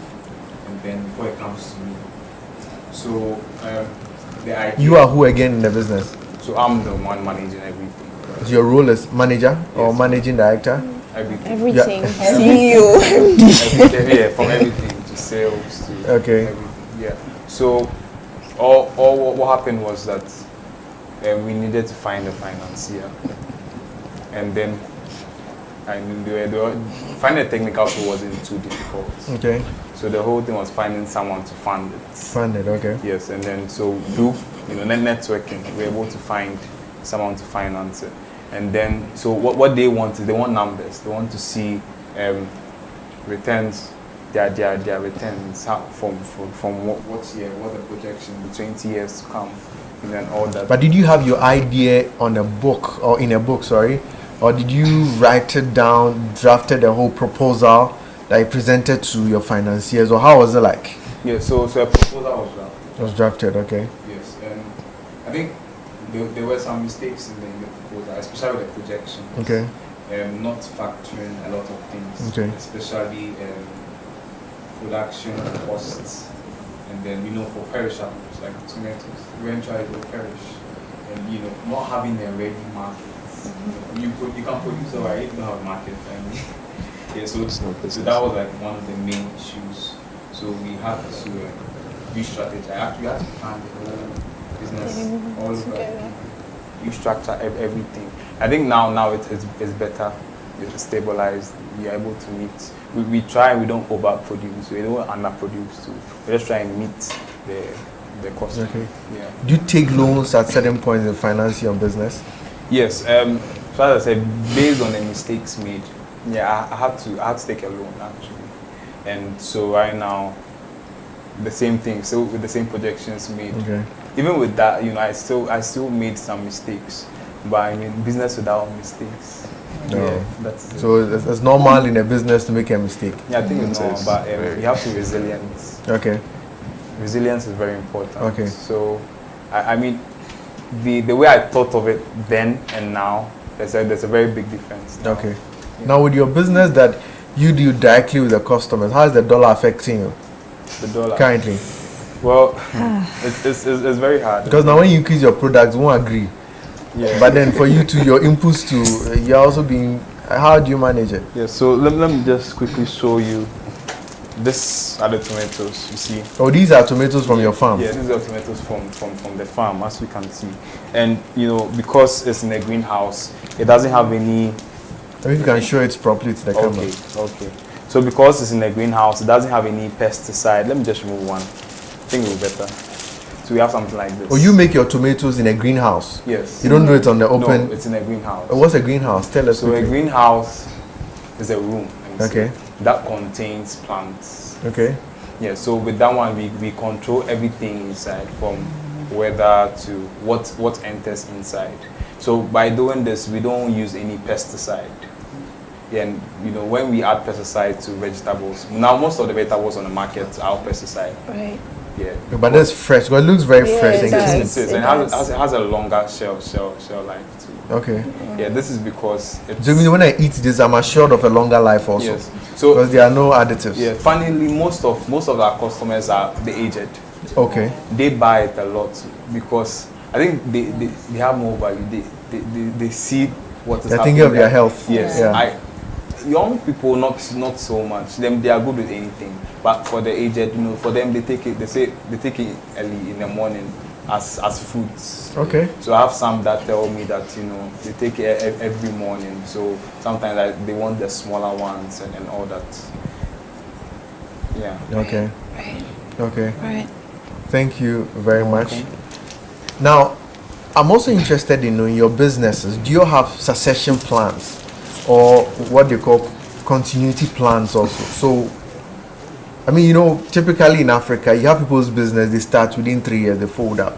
And then before it comes to me. So the idea. You are who again in the business? So I'm the one managing everything. So your role is manager or Yes. managing director? Everything. Everything. CEO. Everything, yeah, from everything to sales to Okay. everything. Yeah. So all what happened was that we needed to find a financier, and then I knew finding a technical tool wasn't too difficult. Okay. So the whole thing was finding someone to fund it. Funded, okay. Yes, and then so networking, we were able to find someone to finance it. And then, so what they want is, they want numbers. They want to see returns, their returns from what year, what the projection, the 20 years to come, and then all that. But did you have your idea on a book, or in a book, sorry, or did you write it down, drafted a whole proposal that you presented to your financiers, or how was it like? Yeah, so a proposal was done. It was drafted, okay. Yes, and I think there were some mistakes in the proposal, especially with the projections. Okay. Not factoring a lot of things, Okay. especially production costs, and then for perishables like tomatoes, eventually they will perish, and not having a ready market. You can produce alright if you don't have a market, and yeah, so that was like one of the main issues. So we had to re-strategize. Actually, we had to plan the whole business all over. Restructure everything. I think now it's better. It's stabilized. We are able to meet. We try. We don't overproduce. We don't underproduce too. We just try and meet the cost. Okay. Yeah. Do you take loans at certain points in financing your business? Yes. So as I said, based on the mistakes made, I had to take a loan actually, and so right now, the same thing. So with the same projections made. Okay. Even with that, I still made some mistakes, but I mean, business without mistakes. No. Yeah, that's it. So it's normal in a business to make a mistake. Yeah, I think it's normal, but very- you have to be resilient. Okay. Resilience is very important. Okay. So, I mean, the way I thought of it then and now, there's a very big difference. Now. Okay. Now with your business that you do directly with the customers, how is the dollar affecting you The dollar. currently? Well, it's very hard. Because now when you increase your products, we won't agree. Yeah. But then for you to your inputs to you're also being, how do you manage it? Yeah. So let me just quickly show you. This are the tomatoes. You see. Oh, these are tomatoes from your farm. Yeah, these are tomatoes from the farm, as you can see. And because it's in a greenhouse, it doesn't have any. I mean, you can show it properly to the camera. Okay. So because it's in a greenhouse, it doesn't have any pesticide. Let me just remove one. I think it will be better. So we have something like this. Oh, you make your tomatoes in a greenhouse? Yes. You don't do it on the open? No, it's in a greenhouse. Oh, what's a greenhouse? Tell us. So a quickly. greenhouse is a room. let me Okay. say, that contains plants. Okay. Yeah, so with that one, we control everything inside, from weather to what enters inside. So by doing this, we don't use any pesticide. Yeah, and when we add pesticide to vegetables, now most of the vegetables on the market are pesticide. Right. Yeah. But that's fresh. Because it looks very Yeah, fresh it and does. clean. It is, and it has a longer shelf life too. Okay. Yeah, this is because it's... So you mean when I eat this, I'm assured of a longer life also? Yes. So Because there are no additives. yeah, funnily, most of our customers are the aged. Okay. They buy it a lot because I think they have more value. They see what is They're happening. thinking of their health. Yes. Yeah. Young people not so much. Them they are good with anything. But for the aged, for them they take it. They say they take it early in the morning as fruits. Okay. So I have some that tell me that they take it every morning. So sometimes they want the smaller ones and all that. Yeah. Okay. Right. Okay. Right. Thank you very much. Now, I'm also interested in knowing your businesses. Do you have succession plans or what they call continuity plans also? So, I mean, typically in Africa, you have people's business, they start within 3 years, they fold up.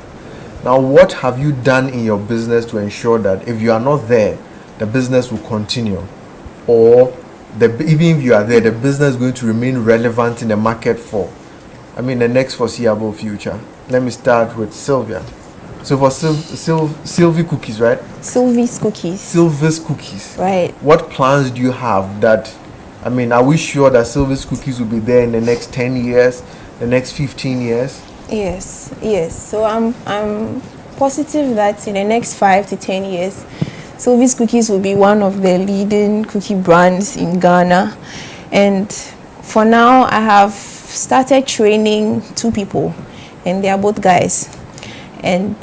Now, what have you done in your business to ensure that if you are not there, the business will continue? Or even if you are there, the business is going to remain relevant in the market for, the next foreseeable future? Let me start with Sylvia. So for Sylvie Cookies, right? Sylvie's cookies. Sylvie's Cookies. Right. What plans do you have that, are we sure that Sylvie's Cookies will be there in the next 10 years, the next 15 years? Yes. So I'm positive that in the next 5 to 10 years, Sylvie's Cookies will be one of the leading cookie brands in Ghana. And for now, I have started training 2 people, and they are both guys. And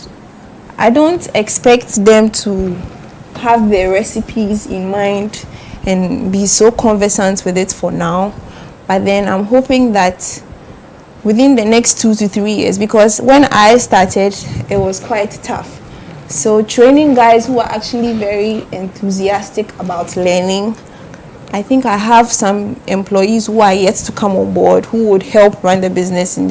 I don't expect them to have their recipes in mind and be so conversant with it for now. But then I'm hoping that within the next 2 to 3 years, because when I started, it was quite tough. So training guys who are actually very enthusiastic about learning. I think I have some employees who are yet to come on board who would help run the business in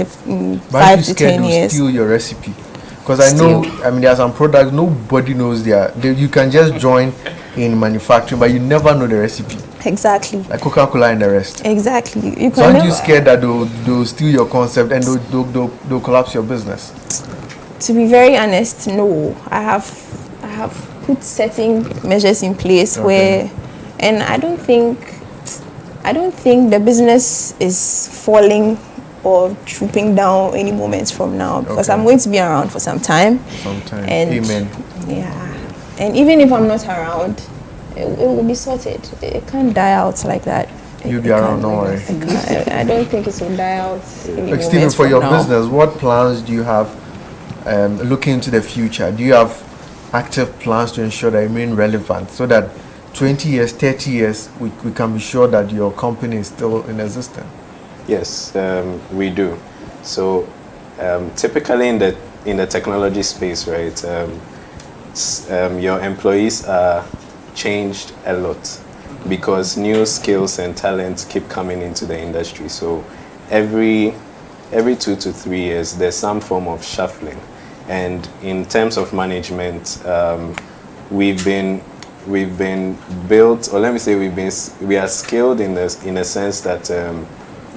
5 to 10 years. Steal your recipe? Because I know, there are some products nobody knows you can just join in manufacturing, but you never know the recipe. Exactly. Like Coca-Cola and the rest. Exactly. You So can aren't you never- scared that they'll steal your concept and they'll collapse your business? To be very honest, no. I have put certain measures in place Okay. where, and I don't think the business is falling or trooping down any moments from now, because Okay. I'm going to be around for some time. Sometime. And Amen. yeah, and even if I'm not around, it will be sorted. It can't die out like that. You'll be It around, can't- don't worry. I don't think it will die out. any Like Stephen, moments for from your now. business, what plans do you have looking into the future? Do you have active plans to ensure that you remain relevant so that 20 years, 30 years, we can be sure that your company is still in existence? Yes, we do. So typically in the technology space, right, your employees are changed a lot because new skills and talents keep coming into the industry. So every 2 to 3 years, there's some form of shuffling. And in terms of management, we've been built, or let me say we are skilled in a sense that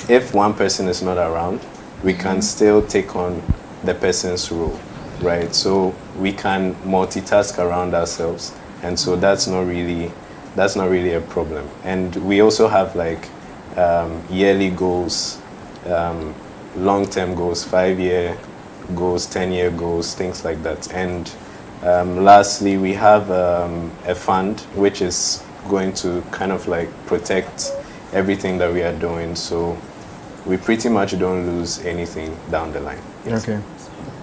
if one person is not around, we can still take on the person's role, right? So we can multitask around ourselves, and so that's not really a problem. And we also have like yearly goals, long-term goals, 5-year goals, 10-year goals, things like that. And lastly, we have a fund which is going to kind of like protect everything that we are doing, so we pretty much don't lose anything down the line. Yes.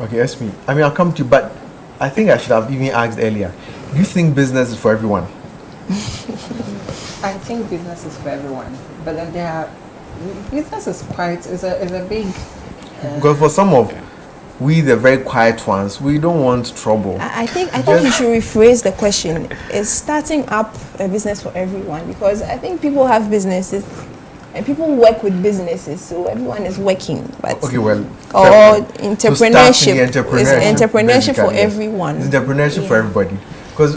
Okay, Esme. I mean, I'll come to you, but I think I should have even asked earlier. Do you think business is for everyone? I think business is for everyone, but then business is a big. Because for some of we, the very quiet ones, we don't want trouble. I think you should rephrase the question. Is starting up a business for everyone? Because I think people have businesses and people work with businesses, so everyone is working. But Okay, well, or fair point. entrepreneurship, So starting is entrepreneurship for basically, yes. everyone. It's entrepreneurship for Yeah. everybody. Because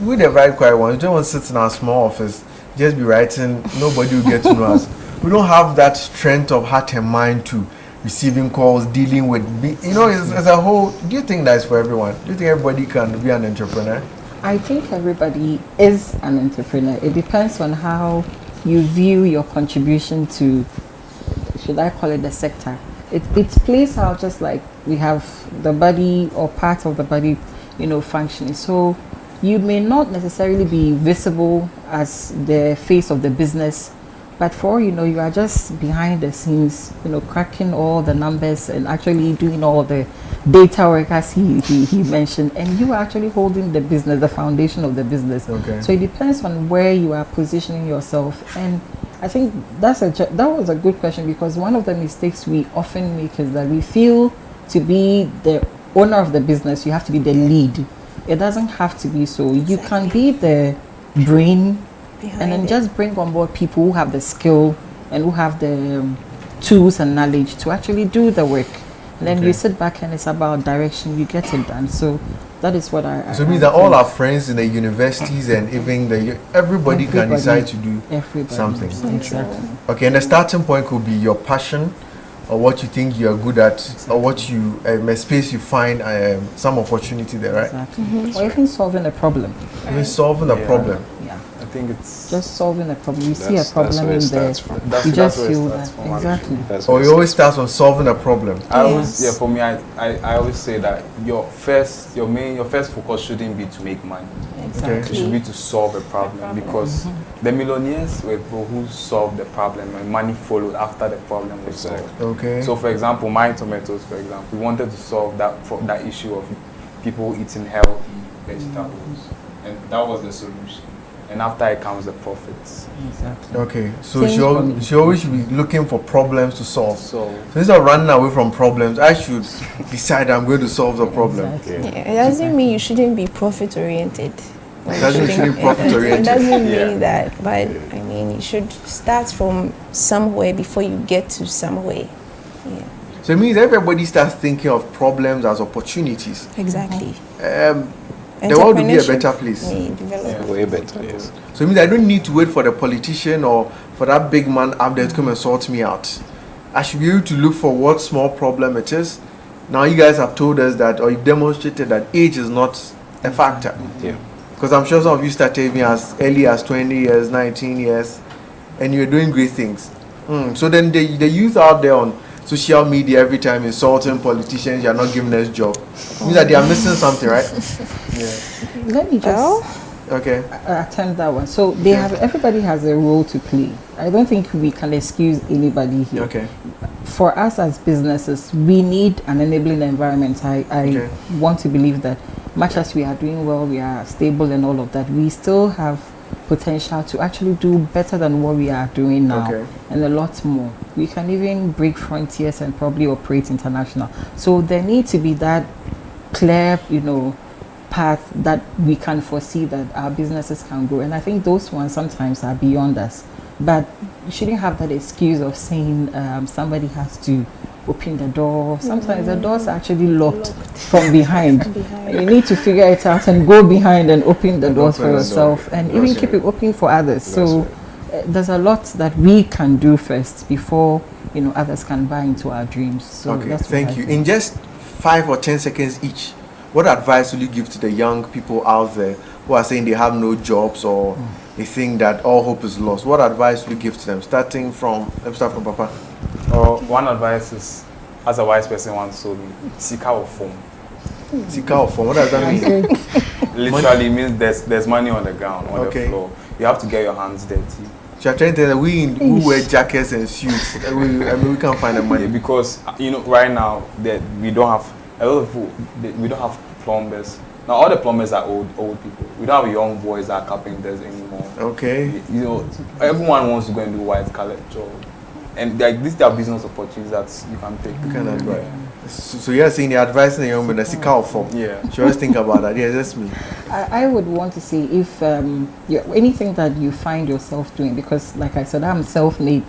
we the very quiet ones, we don't want to sit in our small office, just be writing, nobody will get to know us. We don't have that strength of heart and mind to receiving calls, dealing with, it's a whole, do you think that's for everyone? Do you think everybody can be an entrepreneur? I think everybody is an entrepreneur. It depends on how you view your contribution to, should I call it the sector? It plays out just like we have the body or part of the body, functioning. So you may not necessarily be visible as the face of the business, but for all you know, you are just behind the scenes, cracking all the numbers and actually doing all the data work as he mentioned, and you are actually holding the business, the foundation of the business. Okay. So it depends on where you are positioning yourself. And I think that was a good question, because one of the mistakes we often make is that we feel to be the owner of the business, you have to be the lead. It doesn't have to be so. You can be the brain Behind and then it. just bring on board people who have the skill and who have the tools and knowledge to actually do the work. And then Okay. you sit back and it's about direction, you get it done. So that is what I So it means that all our friends in the universities and even everybody can Everybody. decide to do everybody. something. Exactly. Okay, and the starting point could be your passion, or what you think you are good at, or what you a space you find some opportunity there, right? Exactly. Or even solving a problem. Even solving a Yeah. problem. Yeah. I think it's Just solving a problem. You see a That's problem where it in there. starts from. that's, You that's just where it feel starts that. from, Exactly. That's Or where it always starts from solving a problem. I always, Yes. for me, I always say that your first focus shouldn't be to make money. It Exactly. should be to solve a problem, because the millionaires were people who solved the problem and money followed after the problem was solved. Exactly. Okay. So, for example, My Tomatoes, for example, we wanted to solve that issue of people eating healthy vegetables, and that was the solution. And after it comes the profits. Exactly. Okay. So Same she for always, me. she always should be looking for problems to solve. So So instead of running away from problems, I should decide I'm going to solve the problem. Exactly. Yeah. Yeah, it doesn't mean you shouldn't be profit oriented. It doesn't shouldn't be profit-oriented. It doesn't Yeah. mean that, but I mean you should start from somewhere before you get to somewhere. Yeah, So it means everybody starts thinking of problems as opportunities. exactly. the world will be a entrepreneurship better place. may develop. Way better, yes. So it means I don't need to wait for the politician or for that big man up there to come and sort me out. I should be able to look for what small problem it is. Now you guys have told us that, or you've demonstrated that age is not a factor. Yeah. Because I'm sure some of you started me as early as 20 years, 19 years, and you're doing great things. So then the youth out there on social media every time insulting politicians, you're not giving us job. Means that they are missing something, right? Yeah. Let me just Okay. attempt that one. So they have, everybody has a role to play. I don't think we can excuse anybody here. Okay. For us as businesses, we need an enabling environment. I Okay. want to believe that much as we are doing well, we are stable and all of that, we still have potential to actually do better than what we are doing now, Okay. and a lot more. We can even break frontiers and probably operate international. So there needs to be that clear, path that we can foresee that our businesses can grow. And I think those ones sometimes are beyond us. But you shouldn't have that excuse of saying somebody has to open the door. Sometimes the doors are actually locked from behind. You need to figure it out and go behind and open the doors for yourself and even keep it open for others. So there's a lot that we can do first before others can buy into our dreams. So Okay, that's thank what I you. think. In just 5 or 10 seconds each, what advice will you give to the young people out there who are saying they have no jobs or they think that all hope is lost? What advice will you give to them? Let me start from Papa. One advice is, as a wise person once told me, seek out form. Seek out form. What does that mean? Literally means there's money on the ground, on Okay. the floor. You have to get your hands dirty. So you're trying to tell that who wear jackets and suits, we can't find the Yeah, money. because right now that we don't have a lot of people, we don't have plumbers. Now all the plumbers are old people. We don't have young boys that are carpenters anymore. Okay. Everyone wants to go and do white collar job, and these are business opportunities that you can take. You can advise. So you're saying the advice in the young men to seek out form. Yeah. So just think about that. Yeah, that's me. I would want to say if anything that you find yourself doing, because like I said, I'm self-made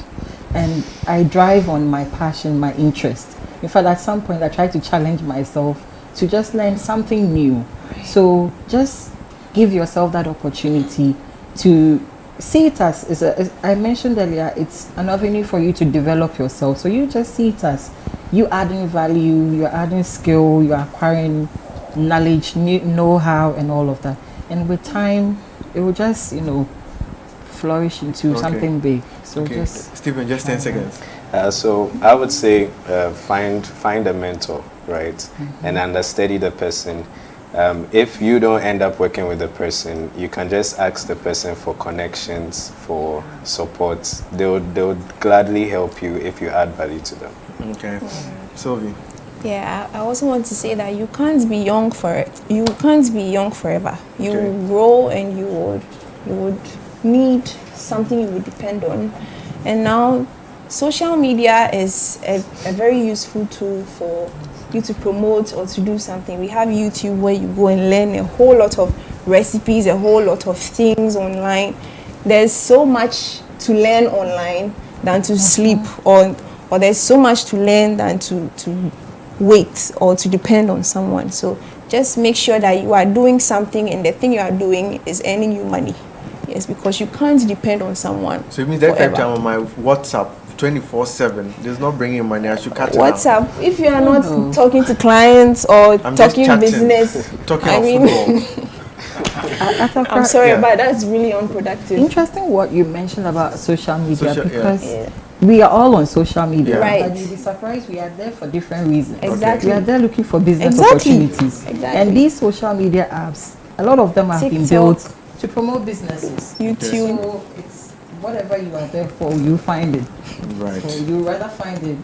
and I drive on my passion, my interest. In fact, at some point I try to challenge myself to just learn something new. So just give yourself that opportunity to see it as I mentioned earlier, it's an avenue for you to develop yourself. So you just see it as you adding value, you're adding skill, you're acquiring knowledge, know-how, and all of that. And with time, it will just, flourish into something big. So just Stephen, just 10 seconds. So I would say find a mentor, right? And understudy the person. If you don't end up working with the person, you can just ask the person for connections, for support. They would gladly help you if you add value to them. Okay. Sylvie. Yeah, I also want to say that you can't be young you can't be young forever. You Okay. will grow and you would need something you would depend on. And now social media is a very useful tool for you to promote or to do something. We have YouTube where you go and learn a whole lot of recipes, a whole lot of things online. There's so much to learn online than to sleep, or there's so much to learn than to wait or to depend on someone. So just make sure that you are doing something and the thing you are doing is earning you money. Yes, because you can't depend on someone. So it means that forever. every time on my WhatsApp 24/7, there's not bringing money. I should cut it What's out. up? If you are not talking to clients or I'm just talking chatting, business, talking I of mean, football. I'm sorry, Yeah. but that's really unproductive. interesting what you mentioned about social media, Social- yeah. because Yeah. we are all on social media. Yeah. Right. But you'll be surprised we are there for different reasons. Exactly. We are there looking for business Exactly. opportunities. Exactly. And these social media apps, a lot of them have been TikTok. built to promote businesses. YouTube. So it's whatever you are there for, you find it. Right. So you rather find it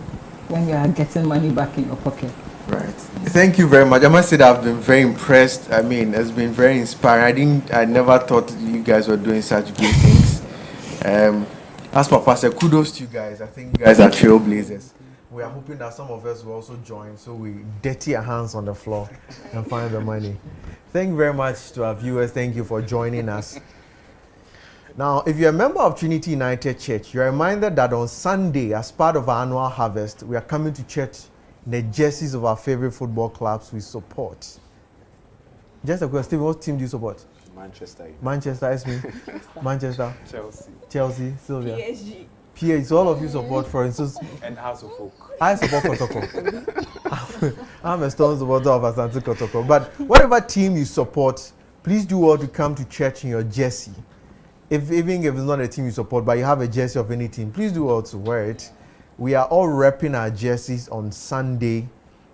when you are getting money back in your pocket. Right. Thank you very much. I must say that I've been very impressed. I mean, it's been very inspiring. I never thought you guys were doing such great things. As Papa said, kudos to you guys. I think you guys are trailblazers. We are hoping that some of us will also join, so we dirty our hands on the floor and find the money. Thank you very much to our viewers. Thank you for joining us. Now, if you're a member of Trinity United Church, you're reminded that on Sunday, as part of our annual harvest, we are coming to church in the jerseys of our favorite football clubs we support. Just a question, Stephen, what team do you support? Manchester United. Manchester, it's me. Manchester, Chelsea. Chelsea, Sylvia. PSG. PSG, so all of you support, for instance, And House of Folk. I support Kotoko. I'm a Stone supporter of Asante Kotoko. But whatever team you support, please do well to come to church in your jersey. Even if it's not a team you support, but you have a jersey of any team, please do well to wear it. We are all repping our jerseys on Sunday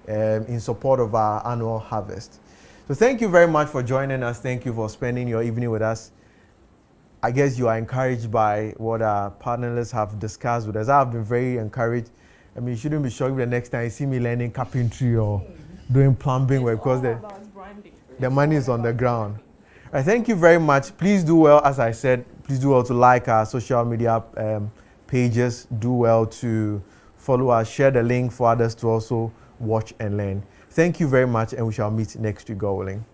in support of our annual harvest. So thank you very much for joining us. Thank you for spending your evening with us. I guess you are encouraged by what our panelists have discussed with us. I've been very encouraged. I mean, you shouldn't be shocked the next time you see me learning carpentry or doing plumbing work because the money is on the ground. All right, thank you very much. Please do well, as I said, please do well to like our social media pages. Do well to follow us, share the link for others to also watch and learn. Thank you very much, and we shall meet next week, God willing.